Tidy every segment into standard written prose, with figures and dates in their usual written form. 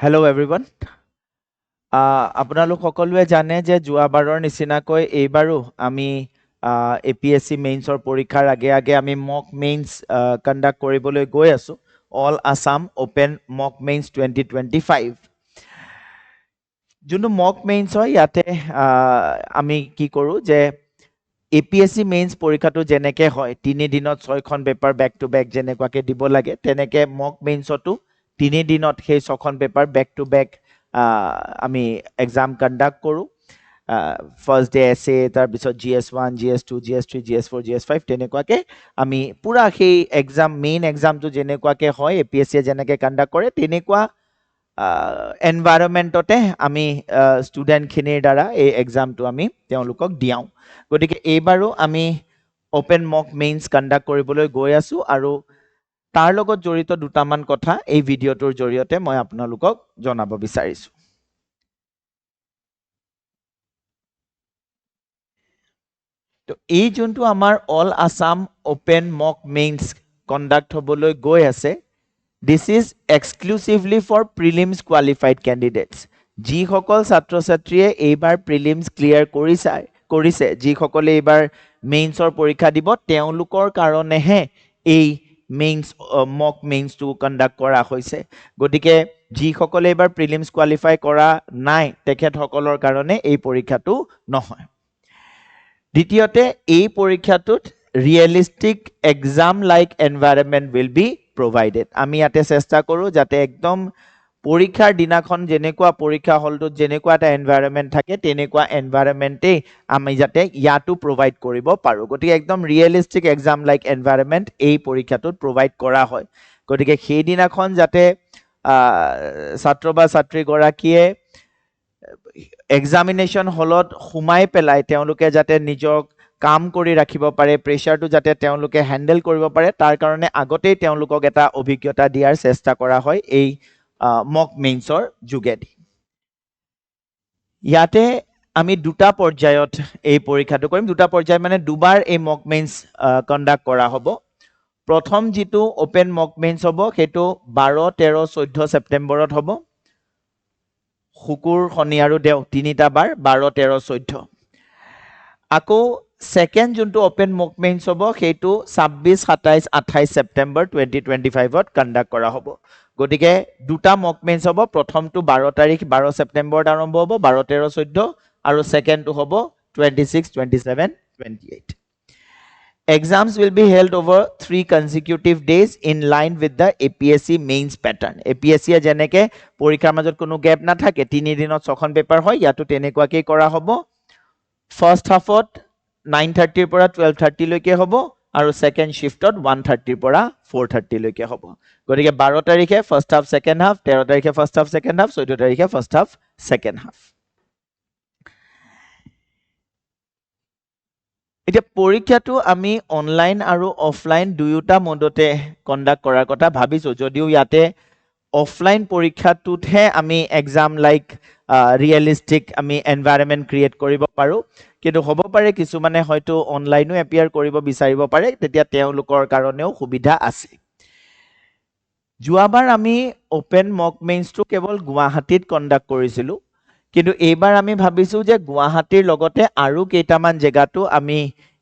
Hello everyone. আপোনালোক সকলোৱে জানে যে যোৱাবাৰৰ নিচিনাকৈ এইবাৰো আমি APSC মেইনছৰ পৰীক্ষাৰ আগে আমি মক মেইনছ কণ্ডাক্ট কৰিবলৈ গৈ আছো all Assam open mock mains 2025 যোনটো মক মেইনছ হয় ইয়াতে আমি কি কৰো যে APSC মেইনছ পৰীক্ষাটো যেনেকে হয় 3 দিনত 6খন পেপাৰ বেক টু বেক যেনেকুৱাকে দিব লাগে তেনেকে মক মেইনছটো 3 দিনত সেই 6খন পেপাৰ বেক টু বেক আমি এক্সাম কণ্ডাক্ট কৰো ফাৰ্স্ট ডে এসএ তাৰ পিছত GS1 GS2 GS3 GS4 GS5 তেনেকুৱাকে আমি পুৰা সেই এক্সাম মেইন এক্সামটো যেনেকুৱাকে হয় APSC যেনেকে কণ্ডাক্ট কৰে তেনেকুৱা এনভাইৰনমেন্টতে আমি ষ্টুডেন্ট খিনিৰ দ্বাৰা এই এক্সামটো আমি তেওঁলোকক দিয়াও গতিকে এইবাৰো আমি ওপেন মক মেইনছ কণ্ডাক্ট কৰিবলৈ গৈ আছো আৰু তাৰ লগত জড়িত দুটামান কথা এই ভিডিঅ'টোৰ জৰিয়তে মই আপোনালোকক জনাব বিচাৰিছো তো এই যোনটো আমাৰ all Assam open mock mains conduct হ'বলৈ গৈ আছে This is exclusively for prelims qualified candidates. যিসকল ছাত্ৰ ছাত্ৰীয়ে এইবাৰ প্ৰিলিমছ ক্লিয়াৰ কৰিছে যিসকলে এইবাৰ মেইনছৰ পৰীক্ষা দিব তেওঁলোকৰ কাৰণেহে এই মেইনছ মক মেইনছটো কণ্ডাক্ট কৰা হৈছে গতিকে যিসকলে এইবাৰ প্ৰিলিমছ কোৱালিফাই কৰা নাই তেখেতসকলৰ কাৰণে এই পৰীক্ষাটো নহয় দ্বিতীয়তে এই পৰীক্ষাটোত realistic exam like environment will be provided আমি ইয়াতে চেষ্টা কৰো যাতে একদম পৰীক্ষাৰ দিনাখন যেনেকুৱা পৰীক্ষা হলটোত যেনেকুৱা এটা এনভাইৰনমেন্ট থাকে তেনেকুৱা এনভাইৰনমেন্টে আমি যাতে ইয়াটো প্ৰভাইড কৰিব পাৰো গতিকে একদম ৰিয়েলিষ্টিক এক্সাম লাইক এনভাইৰনমেন্ট এই পৰীক্ষাটোত প্ৰভাইড কৰা হয় গতিকে সেই দিনাখন যাতে ছাত্ৰ বা ছাত্ৰী গৰাকীয়ে এক্সামিনেশ্যন হলত সোমাই পেলাই তেওঁলোকে যাতে নিজক কাম কৰি ৰাখিব পাৰে প্ৰেছাৰটো যাতে তেওঁলোকে হ্যান্ডেল কৰিব পাৰে তাৰ কাৰণে আগতেই তেওঁলোকক এটা অভিজ্ঞতা দিয়াৰ চেষ্টা কৰা হয় এই মক মেইনছৰ যোগেদি ইয়াতে আমি দুটা পৰ্যায়ত এই পৰীক্ষাটো কৰিম দুটা পৰ্যায় মানে দুবাৰ এই মক মেইনছ কণ্ডাক্ট কৰা হ'ব প্ৰথম যেটো ওপেন মক মেইনছ হ'ব হেতু 12 13 14 সেপ্টেম্বৰত হ'ব শুকুৰ শনি আৰু দেও তিনিটা বাৰ 12 13 14 আকৌ সেকেন্ড যোনটো ওপেন মক মেইনছ হ'ব হেতু 26 27 28 সেপ্টেম্বৰ 2025 ত কণ্ডাক্ট কৰা হ'ব গতিকে দুটা মক মেইনছ হ'ব প্ৰথমটো 12 তাৰিখ 12 সেপ্টেম্বৰত আৰম্ভ হ'ব 12 13 14 আৰু সেকেন্ডটো হ'ব 26 27 28 Exams will be held over 3 consecutive days in line with the APSC mains pattern. APSC যেনেকে পৰীক্ষাৰ মাজত কোনো গ্যাপ না থাকে 3 দিনত 6খন পেপাৰ হয় ইয়াটো তেনেকুৱাকৈ কৰা হ'ব ফাৰ্স্ট হাফত 9:30 ৰ পৰা 12:30 লৈকে হ'ব আৰু সেকেন্ড শিফটত 1:30 ৰ পৰা 4:30 লৈকে হ'ব গতিকে 12 তাৰিখে ফাৰ্স্ট হাফ সেকেন্ড হাফ 13 তাৰিখে ফাৰ্স্ট হাফ সেকেন্ড হাফ 14 তাৰিখে ফাৰ্স্ট হাফ সেকেন্ড হাফ এতিয়া পৰীক্ষাটো আমি অনলাইন আৰু অফলাইন দুয়োটা মোডতে কণ্ডাক্ট কৰাৰ কথা ভাবিছো যদিও ইয়াতে অফলাইন পৰীক্ষাটোতহে আমি এক্সাম লাইক ৰিয়েলিষ্টিক আমি এনভাইৰনমেন্ট ক্ৰিয়েট কৰিব পাৰো কিন্তু হ'ব পাৰে কিছুমানে হয়তো অনলাইনো এপিয়াৰ কৰিব বিচাৰিব পাৰে তেতিয়া তেওঁলোকৰ কাৰণেও সুবিধা আছে যোৱাবাৰ আমি ওপেন মক মেইনছটো কেৱল গুৱাহাটীত কণ্ডাক্ট কৰিছিলো কিন্তু এইবাৰ আমি ভাবিছো যে গুৱাহাটীৰ লগতে আৰু কেইটামান জেগাটো আমি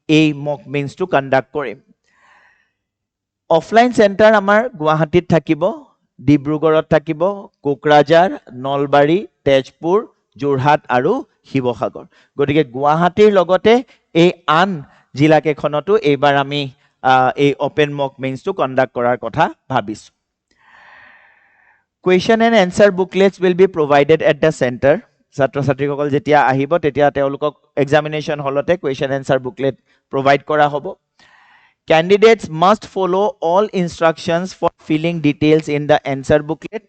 এই মক মেইনছটো কণ্ডাক্ট কৰিম অফলাইন সেন্টাৰ আমাৰ গুৱাহাটীত থাকিব ডিব্ৰুগড়ত থাকিব কোকৰাঝাৰ নলবাৰী তেজপুৰ যোৰহাট আৰু শিৱসাগৰ গতিকে গুৱাহাটীৰ লগতে এই আন জিলা কেখনতো এইবাৰ আমি এই ওপেন মক মেইনছটো কণ্ডাক্ট কৰাৰ কথা ভাবিছো Question and answer booklets will be provided at the center. ছাত্ৰ ছাত্ৰীসকল যেতিয়া আহিব তেতিয়া তেওঁলোকক examination হলতে question answer booklet provide কৰা হ'ব Candidates must follow all instructions for filling details in the answer booklet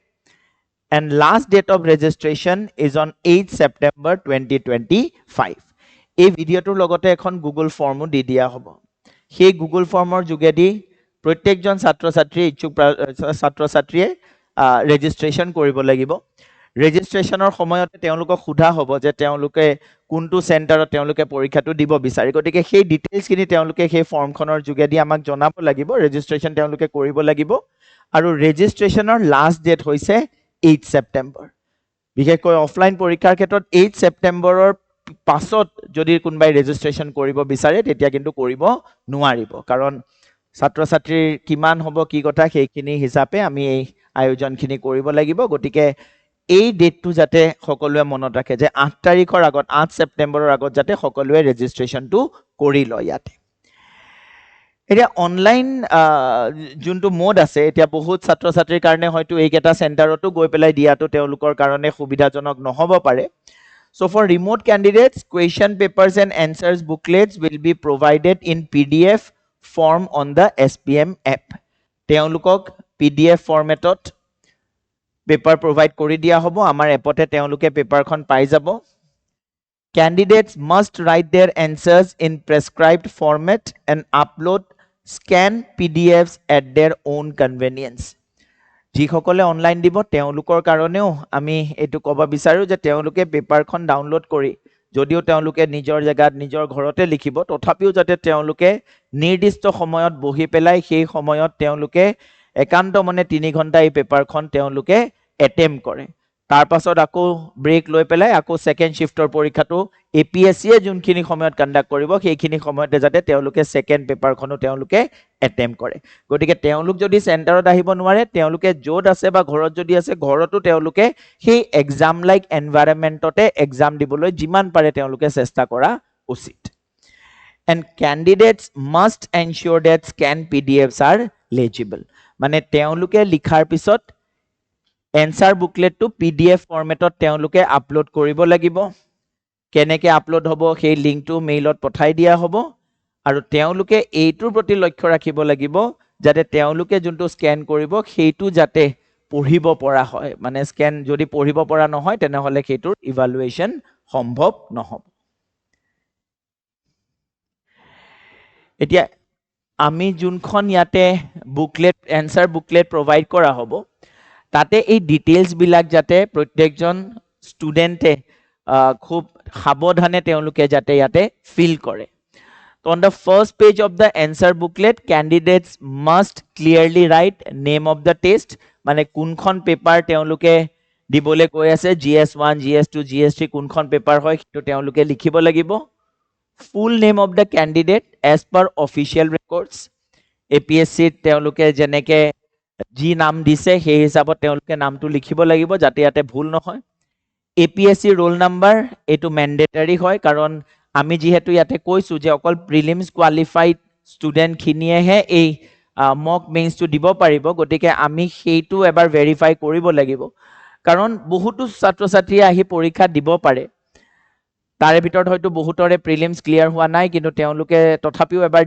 and last date of registration is on 8 September 2025. এই ভিডিঅটোৰ লগতে এখন গুগল ফৰ্মো দি দিয়া হ'ব সেই গুগল ফৰ্মৰ যোগেদি প্ৰত্যেকজন ছাত্ৰ ছাত্ৰী ইচ্ছুক ছাত্ৰ ছাত্ৰীয়ে ৰেজিষ্ট্ৰেচন কৰিব লাগিব ৰেজিষ্ট্ৰেচনৰ সময়তে তেওঁলোকক সোধা হ'ব যে তেওঁলোকে কোনটো সেন্টাৰত তেওঁলোকে পৰীক্ষাটো দিব বিচাৰি গতিকে সেই ডিটেইলছ খিনি তেওঁলোকে সেই ফৰ্মখনৰ যোগেদি আমাক জনাব লাগিব ৰেজিষ্ট্ৰেচন তেওঁলোকে কৰিব লাগিব আৰু ৰেজিষ্ট্ৰেচনৰ লাষ্ট ডেট হৈছে 8 ছেপ্টেম্বৰ বিশেষকৈ অফলাইন পৰীক্ষাৰ ক্ষেত্ৰত 8 ছেপ্টেম্বৰৰ পাছত যদি কোনোবাই ৰেজিষ্ট্ৰেশ্যন কৰিব বিচাৰে তেতিয়া কিন্তু কৰিব নোৱাৰিব কাৰণ ছাত্ৰ ছাত্ৰীৰ কিমান হ'ব কি কথা সেইখিনি হিচাপে আমি এই আয়োজনখিনি কৰিব লাগিব গতিকে এই ডেটটো যাতে সকলোৱে মনত ৰাখে যে 8 তাৰিখৰ আগত 8 ছেপ্টেম্বৰৰ আগত যাতে সকলোৱে ৰেজিষ্ট্ৰেশ্যনটো কৰি লয় ইয়াতে এতিয়া অনলাইন যোনটো মোড আছে এতিয়া বহুত ছাত্ৰ ছাত্ৰীৰ কাৰণে হয়তো এইকেইটা চেণ্টাৰতো গৈ পেলাই দিয়াটো তেওঁলোকৰ কাৰণে সুবিধাজনক নহ'ব পাৰে So for remote candidates, question papers and answers booklets will be provided in PDF form on the SPM app. তেওঁলোকক PDF formatত paper provide কৰি দিয়া হ'ব আমাৰ এপতে তেওঁলোকে পেপাৰখন পাই যাব Candidates must write their answers in prescribed format and upload scanned PDFs at their own convenience. যিসকলে online দিব তেওঁলোকৰ কাৰণেও আমি এটো ক'ব বিচাৰো যে তেওঁলোকে পেপাৰখন ডাউনলোড কৰি যদিও তেওঁলোকে নিজৰ জায়গাত নিজৰ ঘৰতে লিখিব তথাপিও যাতে তেওঁলোকে নিৰ্দিষ্ট সময়ত বহি পেলাই সেই সময়ত তেওঁলোকে একান্ত মনে 3 ঘণ্টা এই পেপাৰখন তেওঁলোকে এটেম্প কৰে তাৰ পাছত আকৌ ব্ৰেক লৈ পেলাই আকৌ সেকেন্ড শিফটৰ পৰীক্ষাটো এপিএসসি এ যোনখিনি সময়ত কন্ডাক্ট কৰিব সেইখিনি সময়তে যাতে তেওঁলোকে সেকেন্ড পেপাৰখনো তেওঁলোকে এটেম্প কৰে গতিকে তেওঁলোক যদি চেণ্টাৰত আহিব নোৱাৰে তেওঁলোকে য'ত আছে বা ঘৰত যদি আছে ঘৰতো তেওঁলোকে সেই এক্সাম লাইক এনভায়ৰনমেন্টতে এক্সাম দিবলৈ যিমান পাৰে তেওঁলোকে চেষ্টা কৰা উচিত and candidates must ensure that scanned PDFs are legible মানে তেওঁলোকে লিখাৰ পিছত answer booklet to PDF formatত তেওঁলোকে আপলোড কৰিব লাগিব কেনেকে আপলোড হ'ব সেই লিংকটো মেইলত পঠাই দিয়া হ'ব আৰু তেওঁলোকে এইটোৰ প্ৰতি লক্ষ্য ৰাখিব লাগিব যাতে তেওঁলোকে যোনটো স্ক্যান কৰিব সেইটো যাতে পঢ়িব পৰা হয় মানে স্ক্যান যদি পঢ়িব পৰা নহয় তেনেহলে সেইটোৰ ইভালুৱেচন সম্ভৱ নহব এতিয়া আমি যোনখন ইয়াতে বুকলেট এনসাৰ বুকলেট প্ৰভাইড কৰা হ'ব তাতে এই ডিটেইলস বিলাক যাতে প্ৰত্যেকজন ষ্টুডেন্টে খুব সাৱধানে তেওঁলোকে যাতে ইয়াতে ফিল কৰে So on the first page of the answer booklet, candidates must clearly write name of the test. মানে কোনখন পেপাৰ তেওঁলোকে দিবলে কৈ আছে GS1, GS2, GS3 কোনখন পেপাৰ হয় তো তেওঁলোকে লিখিব লাগিব Full name of the candidate as per official records. APSC তেওঁলোকে যেনেকে যি নাম দিছে সেই হিচাপত তেওঁলোকে নামটো লিখিব লাগিব যাতে ইয়াতে ভুল নহয় APSC roll number এটো ম্যান্ডেটৰী হয় কাৰণ আমি যেহেতু ইয়াতে কৈছো যে অকল প্ৰিলিমছ কোৱালিফাইড ষ্টুডেন্ট খিনিয়েহে এই মক মেইনছটো দিব পাৰিব গতিকে আমি সেইটো এবাৰ ভেৰিফাই কৰিব লাগিব কাৰণ বহুতো ছাত্ৰ ছাত্ৰী আহি পৰীক্ষা দিব পাৰে তাৰে ভিতৰত হয়তো বহুতৰে প্ৰিলিমছ ক্লিয়াৰ হোৱা নাই কিন্তু তেওঁলোকে তথাপিও এবাৰ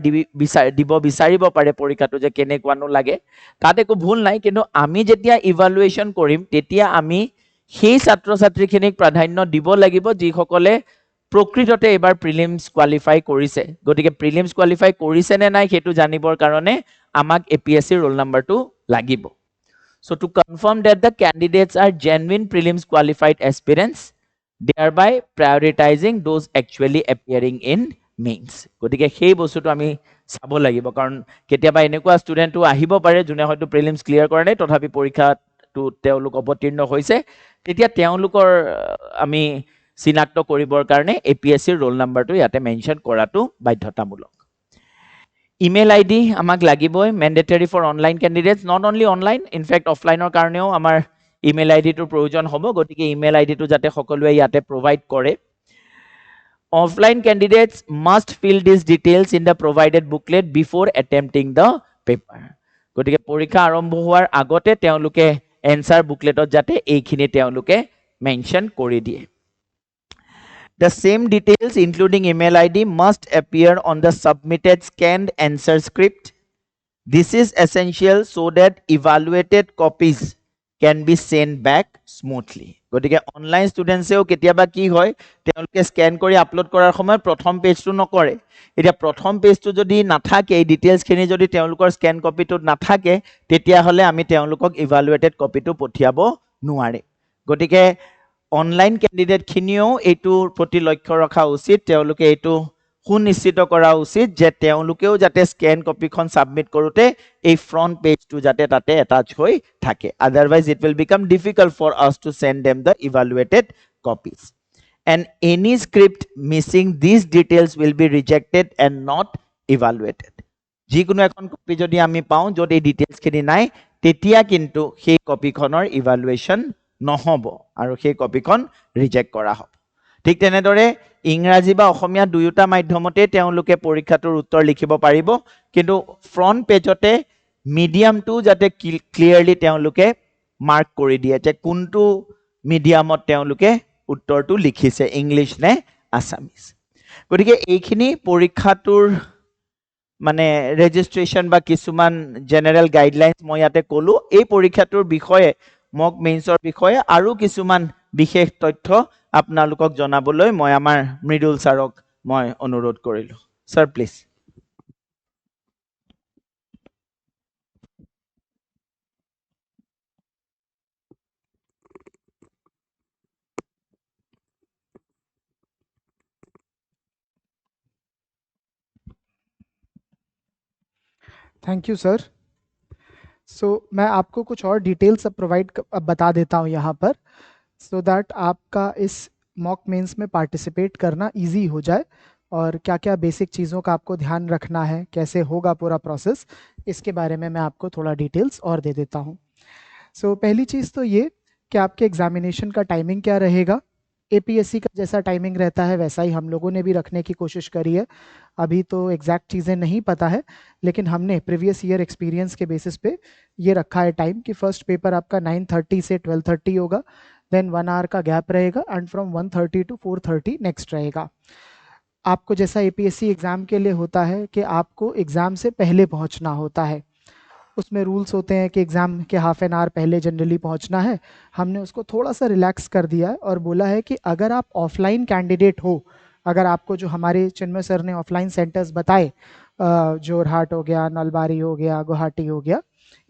দিব বিচাৰিব পাৰে পৰীক্ষাটো যে কেনেকুৱানো লাগে তাতে একো ভুল নাই কিন্তু আমি যেতিয়া ইভালুৱেচন কৰিম তেতিয়া আমি সেই ছাত্ৰ ছাত্ৰীখিনিক প্ৰাধান্য দিব লাগিব যিসকলে প্ৰকৃততে এবাৰ প্ৰিলিমছ কোৱালিফাই কৰিছে গতিকে প্ৰিলিমছ কোৱালিফাই কৰিছে নে নাই হেতু জানিবৰ কাৰণে আমাক এপিএসসি ৰোল নাম্বাৰটো লাগিব so to confirm that the candidates are genuine prelims qualified aspirants thereby prioritizing those actually appearing in mains গতিকে সেই বস্তুটো আমি চাব লাগিব কাৰণ কেতিয়াবা এনেকুৱা ষ্টুডেন্টও আহিব পাৰে যোনে হয়তো প্ৰিলিমছ ক্লিয়াৰ কৰা নাই তথাপি পৰীক্ষাটো তেওঁলোক অৱতীৰ্ণ হৈছে তেতিয়া তেওঁলোকৰ আমি চিনাক্ত কৰিবৰ কাৰণে এপিএসসি ৰোল নাম্বাৰটো ইয়াতে মেনশন কৰাটো বাধ্যতামূলক ইমেইল আইডি আমাক লাগিবই mandatory for online candidates not only online in fact অফলাইনৰ কাৰণেও আমাৰ ইমেইল আইডিটোৰ প্ৰয়োজন হ'ব গতিকে ইমেইল আইডিটো যাতে সকলোৱে ইয়াতে প্ৰভাইড কৰে offline candidates must fill this details in the provided booklet before attempting the paper গতিকে পৰীক্ষা আৰম্ভ হোৱাৰ আগতে তেওঁলোকে এনসাৰ বুকলেটত যাতে এইখিনি তেওঁলোকে মেনশন কৰি দিয়ে The same details including email ID must appear on the submitted scanned answer script. This is essential so that evaluated copies can be sent back smoothly. গতিকে অনলাইন ষ্টুডেন্টসেও কেতিয়াবা কি হয় তেওঁলোকে স্ক্যান কৰি আপলোড কৰাৰ সময়ত প্ৰথম পেজটো নকৰে এতিয়া প্ৰথম পেজটো যদি নাথাকে এই ডিটেইলছখিনি যদি তেওঁলোকৰ স্ক্যান কপিটোত নাথাকে তেতিয়া হলে আমি তেওঁলোকক ইভালুৱেটেড কপিটো পঠিয়াব নোৱাৰে গতিকে অনলাইন ক্যান্ডিডেট খিনিও এইটোৰ প্ৰতি লক্ষ্য ৰখা উচিত তেওঁলোকে এইটো সুনিশ্চিত কৰা উচিত যে তেওঁলোকেও যাতে স্কেন কপিখন সাবমিট কৰোতে এই ফ্ৰন্ট পেজটো যাতে তাতে এটাচ হৈ থাকে otherwise it will become difficult for us to send them the evaluated copies and any script missing these details will be rejected and not evaluated যিকোনো এখন কপি যদি আমি পাওঁ য'ত এই ডিটেইলছখিনি নাই তেতিয়া কিন্তু সেই কপিখনৰ ইভালুৱেশ্যন নহ'ব আৰু সেই কপিখন ৰিজেক্ট কৰা হ'ব ঠিক তেনেদৰে ইংৰাজী বা অসমীয়া দুয়োটা মাধ্যমতে তেওঁলোকে পৰীক্ষাটোৰ উত্তৰ লিখিব পাৰিব কিন্তু ফ্ৰন্ট পেজতে মিডিয়ামটো যাতে ক্লিয়াৰলি তেওঁলোকে মাৰ্ক কৰি দিয়ে যে কোনটো মিডিয়ামত তেওঁলোকে উত্তৰটো লিখিছে ইংলিছ নে আছামিজ গতিকে এইখিনি পৰীক্ষাটোৰ মানে ৰেজিষ্ট্ৰেশ্যন বা কিছুমান জেনেৰেল গাইডলাইনছ মই ইয়াতে ক'লো এই পৰীক্ষাটোৰ বিষয়ে মক মেইনছৰ বিষয়ে আৰু কিছুমান বিশেষ তথ্য আপোনালোকক জনাবলৈ মই আমাৰ মৃদুল ছাৰক মই অনুৰোধ কৰিলো sir please thank you sir मैं आपको कुछ और डिटेल्स अब बता देता हूँ यहाँ पर सो दैट आपका इस मॉक मेंस में पार्टिसिपेट करना इजी हो जाए और क्या क्या बेसिक चीज़ों का आपको ध्यान रखना है कैसे होगा पूरा प्रोसेस इसके बारे में मैं आपको थोड़ा डिटेल्स और दे देता हूँ पहली चीज़ तो ये कि आपके एग्जामिनेशन का टाइमिंग क्या रहेगा एपीएससी का जैसा टाइमिंग रहता है वैसा ही हम लोगों ने भी रखने की कोशिश करी है अभी तो एग्जैक्ट चीज़ें नहीं पता है लेकिन हमने प्रीवियस ईयर एक्सपीरियंस के बेसिस पे ये रखा है टाइम कि फर्स्ट पेपर आपका 9:30 से 12:30 होगा देन 1 आवर का गैप रहेगा एंड फ्रॉम 1:30 to 4:30 नेक्स्ट रहेगा आपको जैसा एपीएससी एग्ज़ाम के लिए होता है कि आपको एग्ज़ाम से पहले पहुंचना होता है उसमें रूल्स होते हैं कि एग्ज़ाम के हाफ एन आवर पहले जनरली पहुंचना है हमने उसको थोड़ा सा रिलैक्स कर दिया है और बोला है कि अगर आप ऑफलाइन कैंडिडेट हो अगर आपको जो हमारे चिन्मय सर ने ऑफलाइन सेंटर्स बताए जोरहाट हो गया नलबारी हो गया गुवाहाटी हो गया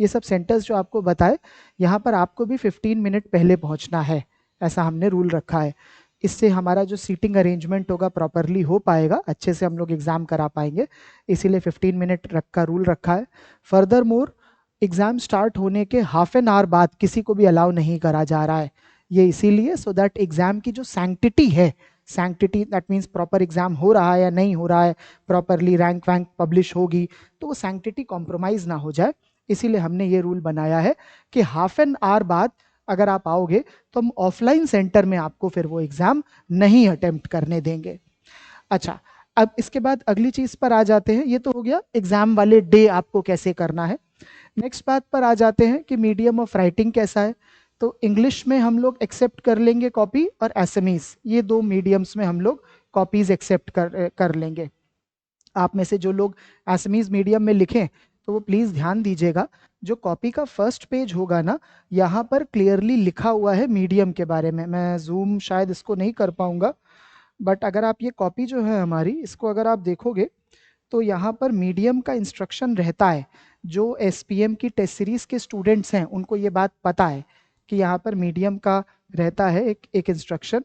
ये सब सेंटर्स जो आपको बताए यहाँ पर आपको भी 15 मिनट पहले पहुँचना है ऐसा हमने रूल रखा है इससे हमारा जो सीटिंग अरेंजमेंट होगा प्रॉपरली हो पाएगा अच्छे से हम लोग एग्ज़ाम करा पाएंगे इसीलिए 15 मिनट का रूल रखा है फर्दर मोर एग्ज़ाम स्टार्ट होने के हाफ एन आवर बाद किसी को भी अलाउ नहीं करा जा रहा है ये इसीलिए सो दैट एग्ज़ाम की जो सैंक्टिटी है sanctity that means proper exam हो रहा है या नहीं हो रहा है प्रॉपरली रैंक वैंक पब्लिश होगी तो वो सैंक्टिटी कॉम्प्रोमाइज़ ना हो जाए इसीलिए हमने ये रूल बनाया है कि हाफ एन आवर बाद अगर आप आओगे तो हम ऑफलाइन सेंटर में आपको फिर वो एग्ज़ाम नहीं अटेम्प्ट करने देंगे अच्छा अब इसके बाद अगली चीज़ पर आ जाते हैं ये तो हो गया एग्ज़ाम वाले डे आपको कैसे करना है नेक्स्ट बात पर आ जाते हैं कि मीडियम ऑफ राइटिंग कैसा है तो इंग्लिश में हम लोग एक्सेप्ट कर लेंगे कॉपी और एसएमईज ये दो मीडियम्स में हम लोग कॉपीज एक्सेप्ट कर लेंगे आप में से जो लोग एसएमईज मीडियम में लिखें तो वो प्लीज़ ध्यान दीजिएगा जो कॉपी का फर्स्ट पेज होगा ना यहाँ पर क्लियरली लिखा हुआ है मीडियम के बारे में मैं जूम शायद इसको नहीं कर पाऊँगा बट अगर आप ये कॉपी जो है हमारी इसको अगर आप देखोगे तो यहाँ पर मीडियम का इंस्ट्रक्शन रहता है जो एसपीएम की टेस्ट सीरीज़ के स्टूडेंट्स हैं उनको ये बात पता है कि यहाँ पर मीडियम का रहता है एक इंस्ट्रक्शन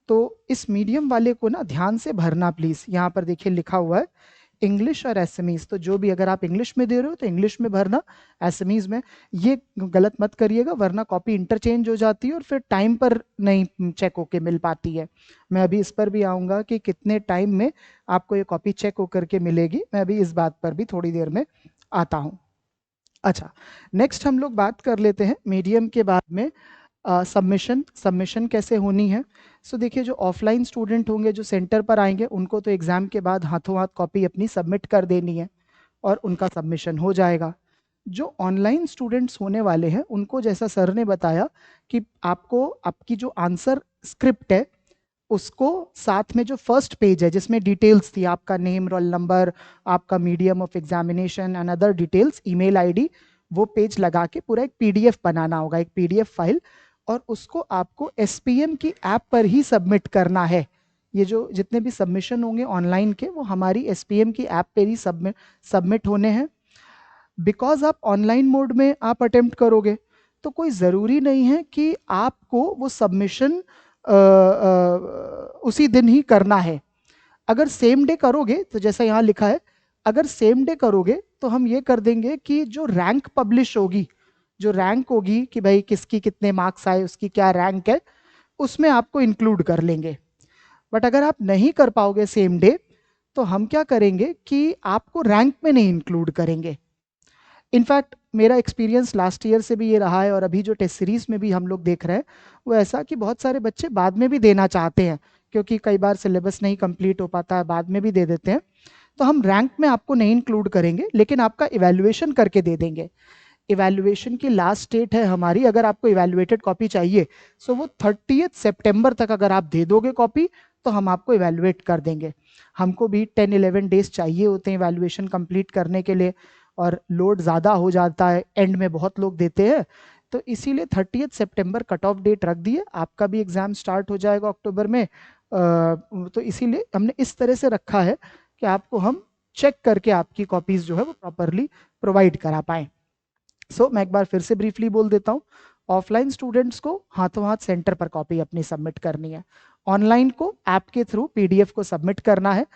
तो इस मीडियम वाले को ना ध्यान से भरना प्लीज़ यहाँ पर देखिए लिखा हुआ है इंग्लिश और एसएमईज तो जो भी अगर आप इंग्लिश में दे रहे हो तो इंग्लिश में भरना एसएमईज में ये गलत मत करिएगा वरना कॉपी इंटरचेंज हो जाती है और फिर टाइम पर नहीं चेक होके मिल पाती है मैं अभी इस पर भी आऊँगा कि कितने टाइम में आपको ये कॉपी चेक होकर के मिलेगी मैं अभी इस बात पर भी थोड़ी देर में आता हूँ अच्छा नेक्स्ट हम लोग बात कर लेते हैं मीडियम के बाद में सबमिशन कैसे होनी है सो देखिए जो ऑफलाइन स्टूडेंट होंगे जो सेंटर पर आएंगे उनको तो एग्ज़ाम के बाद हाथों हाथ कॉपी अपनी सबमिट कर देनी है और उनका सबमिशन हो जाएगा जो ऑनलाइन स्टूडेंट्स होने वाले हैं उनको जैसा सर ने बताया कि आपको आपकी जो आंसर स्क्रिप्ट है उसको साथ में जो फर्स्ट पेज है जिसमें डिटेल्स थी आपका नेम रोल नंबर आपका medium of examination and other details email ID वो पेज लगा के पूरा एक पीडीएफ बनाना होगा एक पीडीएफ फाइल और उसको आपको एसपीएम की ऐप पर ही सबमिट करना है ये जो जितने भी सबमिशन होंगे ऑनलाइन के वो हमारी एसपीएम की ऐप पर ही सबमिट होने हैं बिकॉज आप ऑनलाइन मोड में आप अटेम्प्ट करोगे तो कोई ज़रूरी नहीं है कि आपको वो सबमिशन उसी दिन ही करना है अगर सेम डे करोगे तो जैसा यहाँ लिखा है, अगर सेम डे करोगे तो हम ये कर देंगे कि जो रैंक पब्लिश होगी, जो रैंक होगी कि भाई किसकी कितने मार्क्स आए, उसकी क्या रैंक है, उसमें आपको इंक्लूड कर लेंगे। बट अगर आप नहीं कर पाओगे सेम डे, तो हम क्या करेंगे कि आपको रैंक में नहीं इंक्लूड करेंगे। इनफैक्ट मेरा एक्सपीरियंस लास्ट ईयर से भी ये रहा है, और अभी जो टेस्ट सीरीज में भी हम लोग देख रहे हैं वो ऐसा कि बहुत सारे बच्चे बाद में भी देना चाहते हैं, क्योंकि कई बार सिलेबस नहीं कंप्लीट हो पाता है, बाद में भी दे देते हैं। तो हम रैंक में आपको नहीं इंक्लूड करेंगे, लेकिन आपका इवैल्यूएशन करके दे देंगे। इवैल्यूएशन की लास्ट डेट है हमारी, अगर आपको इवैल्यूएटेड कॉपी चाहिए सो वो 30 सितंबर तक अगर आप दे दोगे कॉपी, तो हम आपको इवैल्यूएट कर देंगे। हमको भी 10-11 डेज चाहिए होते हैं इवैल्यूएशन कंप्लीट करने के लिए, और लोड ज़्यादा हो जाता है, एंड में बहुत लोग देते हैं, तो इसीलिए 30 सितंबर कट ऑफ डेट रख दिए। आपका भी एग्ज़ाम स्टार्ट हो जाएगा अक्टूबर में, तो इसीलिए हमने इस तरह से रखा है कि आपको हम चेक करके आपकी कॉपीज़ जो है वो प्रॉपरली प्रोवाइड करा पाएँ। सो मैं एक बार फिर से ब्रीफली बोल देता हूँ। ऑफलाइन स्टूडेंट्स को हाथों हाथ सेंटर पर कॉपी अपनी सबमिट करनी है, ऑनलाइन को ऐप के थ्रू पीडीएफ को सबमिट करना है।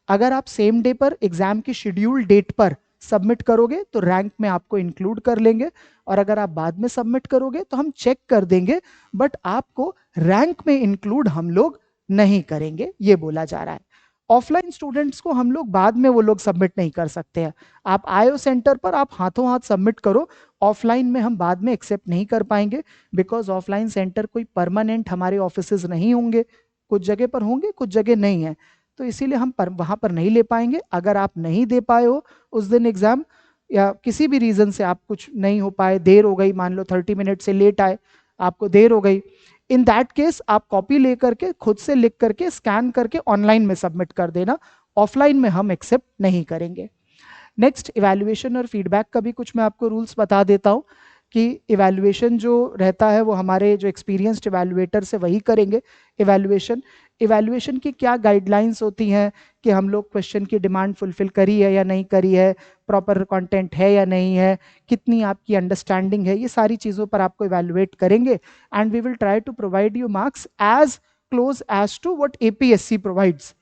अगर आप सेम डे पर एग्जाम की शेड्यूल डेट पर सबमिट करोगे तो रैंक में आपको इंक्लूड कर लेंगे, और अगर आप बाद में सबमिट करोगे तो हम चेक कर देंगे, बट आपको रैंक में इंक्लूड हम लोग नहीं करेंगे, ये बोला जा रहा है। ऑफलाइन स्टूडेंट्स को हम लोग बाद में वो लोग सबमिट नहीं कर सकते हैं। आप आयो सेंटर पर आप हाथों हाथ सबमिट करो, ऑफलाइन में हम बाद में एक्सेप्ट नहीं कर पाएंगे, बिकॉज ऑफलाइन सेंटर कोई परमानेंट हमारे ऑफिसेज नहीं होंगे, कुछ जगह पर होंगे कुछ जगह नहीं है, तो इसीलिए हम वहां पर नहीं ले पाएंगे। अगर आप नहीं दे पाए हो उस दिन एग्जाम, या किसी भी रीजन से आप कुछ नहीं हो पाए, देर हो गई, मान लो 30 मिनट से लेट आए, आपको देर हो गई, इन दैट केस आप कॉपी लेकर के खुद से लिख करके स्कैन करके ऑनलाइन में सबमिट कर देना, ऑफलाइन में हम एक्सेप्ट नहीं करेंगे। नेक्स्ट, इवैल्यूएशन और फीडबैक का भी कुछ मैं आपको रूल्स बता देता हूँ कि इवैल्यूएशन जो रहता है वो हमारे जो एक्सपीरियंस्ड इवैल्यूएटर से वही करेंगे इवैल्यूएशन। इवैल्यूएशन की क्या गाइडलाइंस होती हैं कि हम लोग क्वेश्चन की डिमांड फुलफिल करी है या नहीं करी है, प्रॉपर कंटेंट है या नहीं है, कितनी आपकी अंडरस्टैंडिंग है, ये सारी चीज़ों पर आपको इवैल्यूएट करेंगे, and we will try to provide you marks as close as to what APSC provides.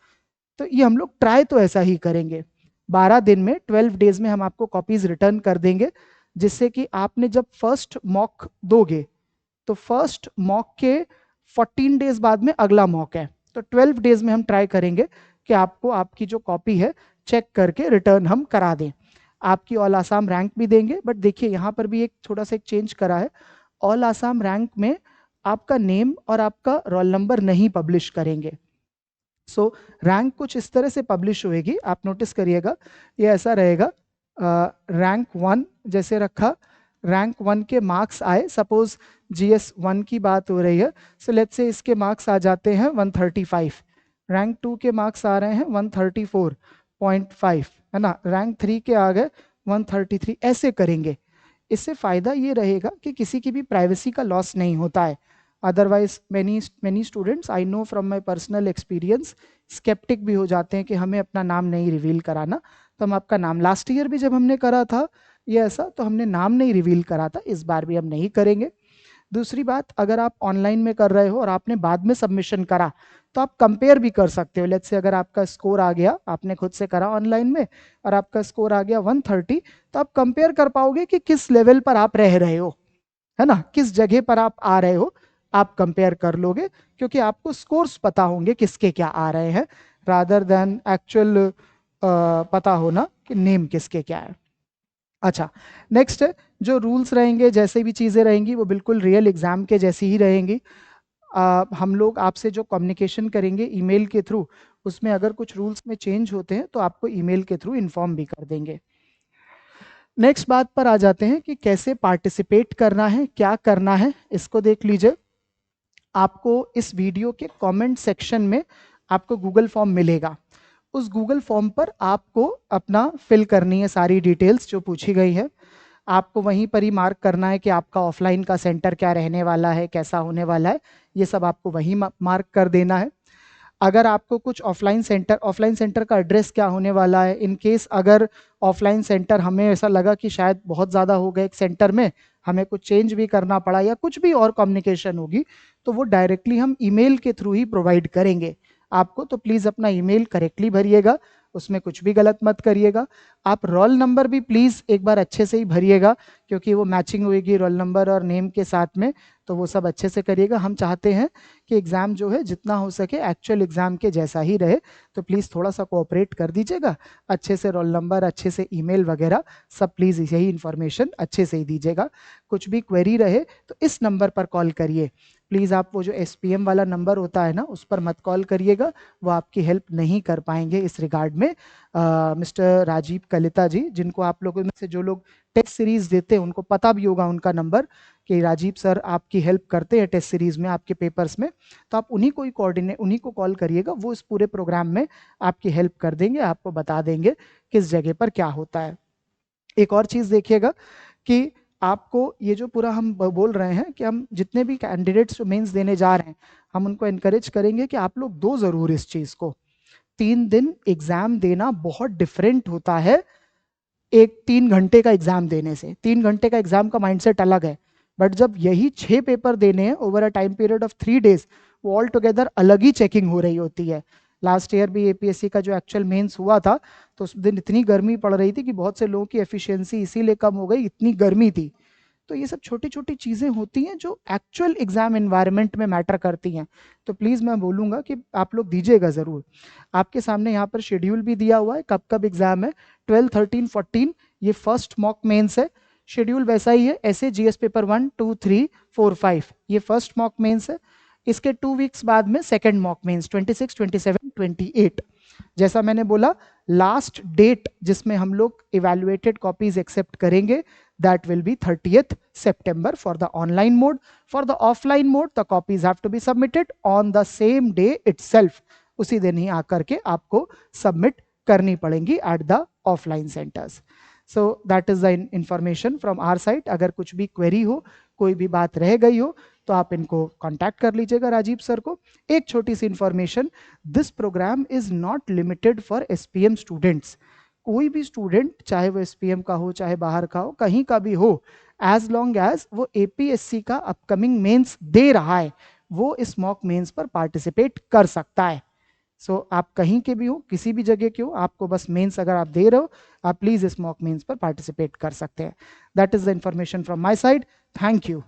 तो ये हम लोग ट्राई तो ऐसा ही करेंगे। 12 दिन में, 12 डेज में हम आपको कॉपीज रिटर्न कर देंगे, जिससे कि आपने जब फर्स्ट मॉक दोगे तो फर्स्ट मॉक के 14 डेज बाद में अगला मॉक है, तो 12 डेज में हम ट्राई करेंगे कि आपको आपकी जो कॉपी है चेक करके रिटर्न हम करा दें। आपकी ऑल आसाम रैंक भी देंगे, बट देखिए यहाँ पर भी एक थोड़ा सा एक चेंज करा है। ऑल आसाम रैंक में आपका नेम और आपका रोल नंबर नहीं पब्लिश करेंगे। सो रैंक कुछ इस तरह से पब्लिश होएगी, आप नोटिस करिएगा, ये ऐसा रहेगा, रैंक 1 जैसे रखा, रैंक 1 के मार्क्स आए, सपोज जीएस 1 की बात हो रही है, सो लेट्स से इसके मार्क्स आ जाते हैं 135, रैंक 2 के मार्क्स आ रहे हैं 134.5, है ना, रैंक 3 के आ गए 133, ऐसे करेंगे। इससे फ़ायदा ये रहेगा कि किसी की भी प्राइवेसी का लॉस नहीं होता है। Otherwise many students, I know from my personal experience, sceptic भी हो जाते हैं कि हमें अपना नाम नहीं रिवील कराना, तो हम आपका नाम, लास्ट ईयर भी जब हमने करा था ये ऐसा, तो हमने नाम नहीं रिवील करा था, इस बार भी हम नहीं करेंगे। दूसरी बात, अगर आप ऑनलाइन में कर रहे हो और आपने बाद में सबमिशन करा, तो आप कंपेयर भी कर सकते हो। लेट्स से अगर आपका स्कोर आ गया, आपने खुद से करा ऑनलाइन में और आपका स्कोर आ गया 130, तो आप कंपेयर कर पाओगे कि किस लेवल पर आप रह रहे हो, है ना, किस जगह पर आप आ रहे हो, आप कंपेयर कर लोगे, क्योंकि आपको स्कोर्स पता होंगे किसके क्या आ रहे हैं, रादर देन एक्चुअल पता होना कि नेम किसके क्या है। अच्छा, नेक्स्ट है, जो रूल्स रहेंगे, जैसे भी चीज़ें रहेंगी वो बिल्कुल रियल एग्जाम के जैसी ही रहेंगी। हम लोग आपसे जो कम्युनिकेशन करेंगे ईमेल के थ्रू, उसमें अगर कुछ रूल्स में चेंज होते हैं तो आपको ईमेल के थ्रू इन्फॉर्म भी कर देंगे। नेक्स्ट बात पर आ जाते हैं कि कैसे पार्टिसिपेट करना है, क्या करना है, इसको देख लीजिए। आपको इस वीडियो के कमेंट सेक्शन में आपको गूगल फॉर्म मिलेगा, उस गूगल फॉर्म पर आपको अपना फिल करनी है सारी डिटेल्स जो पूछी गई है। आपको वहीं पर ही मार्क करना है कि आपका ऑफलाइन का सेंटर क्या रहने वाला है, कैसा होने वाला है, ये सब आपको वहीं मार्क कर देना है। अगर आपको कुछ ऑफलाइन सेंटर का एड्रेस क्या होने वाला है, इन केस अगर ऑफलाइन सेंटर हमें ऐसा लगा कि शायद बहुत ज़्यादा हो गए एक सेंटर में, हमें कुछ चेंज भी करना पड़ा या कुछ भी और कम्युनिकेशन होगी, तो वो डायरेक्टली हम ईमेल के थ्रू ही प्रोवाइड करेंगे। आपको, तो प्लीज अपना ईमेल करेक्टली भरिएगा, उसमें कुछ भी गलत मत करिएगा। आप रोल नंबर भी प्लीज एक बार अच्छे से ही भरिएगा, क्योंकि वो मैचिंग होगी रोल नंबर और नेम के साथ में, तो वो सब अच्छे से करिएगा। हम चाहते हैं कि एग्जाम जो है जितना हो सके एक्चुअल एग्जाम के जैसा ही रहे, तो प्लीज थोड़ा सा कोऑपरेट कर दीजिएगा। अच्छे से रोल नंबर, अच्छे से ईमेल वगैरह सब प्लीज यही इन्फॉर्मेशन अच्छे से ही दीजिएगा। कुछ भी क्वेरी रहे तो इस नंबर पर कॉल करिए प्लीज। आप वो जो SPM वाला नंबर होता है ना, उस पर मत कॉल करिएगा, वो आपकी हेल्प नहीं कर पाएंगे इस रिगार्ड में। मिस्टर राजीव कलिता जी, जिनको आप लोगों में से जो लोग टेस्ट सीरीज देते हैं उनको पता भी होगा उनका नंबर, कि राजीव सर आपकी हेल्प करते हैं टेस्ट सीरीज में, आपके पेपर्स में, तो आप उन्हीं को कॉल करिएगा। वो इस पूरे प्रोग्राम में आपकी हेल्प कर देंगे, आपको बता देंगे किस जगह पर क्या होता है। एक और चीज देखिएगा कि आपको ये जो पूरा हम बोल रहे हैं कि हम जितने भी कैंडिडेट्स जो मेंस देने जा रहे हैं, हम उनको एनकरेज करेंगे कि आप लोग दो जरूर इस चीज को। 3 दिन एग्जाम देना बहुत डिफरेंट होता है एक 3 घंटे का एग्जाम देने से। 3 घंटे का एग्जाम का माइंडसेट अलग है, बट जब यही 6 पेपर देने हैं over a time period of 3 days, वो ऑल टुगेदर अलग ही चेकिंग हो रही होती है। लास्ट ईयर भी APSC का जो एक्चुअल मेंस हुआ था, तो उस दिन इतनी गर्मी पड़ रही थी कि बहुत से लोगों की एफिशिएंसी इसीलिए कम हो गई, इतनी गर्मी थी। तो ये सब छोटी छोटी चीजें होती हैं जो एक्चुअल एग्जाम एनवायरनमेंट में मैटर करती हैं। तो प्लीज मैं बोलूंगा कि आप लोग दीजिएगा जरूर। आपके सामने यहाँ पर शेड्यूल भी दिया हुआ है, कब कब एग्जाम है। 12, 13, 14 ये फर्स्ट मॉक मेंस है। शेड्यूल वैसा ही है, ऐसे GS पेपर 1, 2, 3, 4, 5 ये फर्स्ट मॉक मेंस है। इसके 2 वीक्स बाद में सेकेंड मॉक मेंस 26, 27, 28। जैसा मैंने बोला, लास्ट डेट जिसमें हम लोग इवेल्युएटेड कॉपीज एक्सेप्ट करेंगे, that will be 30th September for the online mode. For the offline mode, the copies have to be submitted on the same day itself. उसी दिन ही आकर के आपको सबमिट करनी पड़ेंगी at the offline centers. So that is the information from our side. अगर कुछ भी क्वेरी हो, कोई भी बात रह गई हो, तो आप इनको कांटेक्ट कर लीजिएगा राजीव सर को। एक छोटी सी information, this program is not limited for SPM students. कोई भी स्टूडेंट, चाहे वो SPM का हो चाहे बाहर का हो, कहीं का भी हो, एज लॉन्ग एज वो APSC का अपकमिंग मेंस दे रहा है, वो इस मॉक मेंस पर पार्टिसिपेट कर सकता है। सो आप कहीं के भी हो, किसी भी जगह के हो, आपको बस मेंस अगर आप दे रहे हो, आप प्लीज इस मॉक मेंस पर पार्टिसिपेट कर सकते हैं। That is the information from my side. Thank you.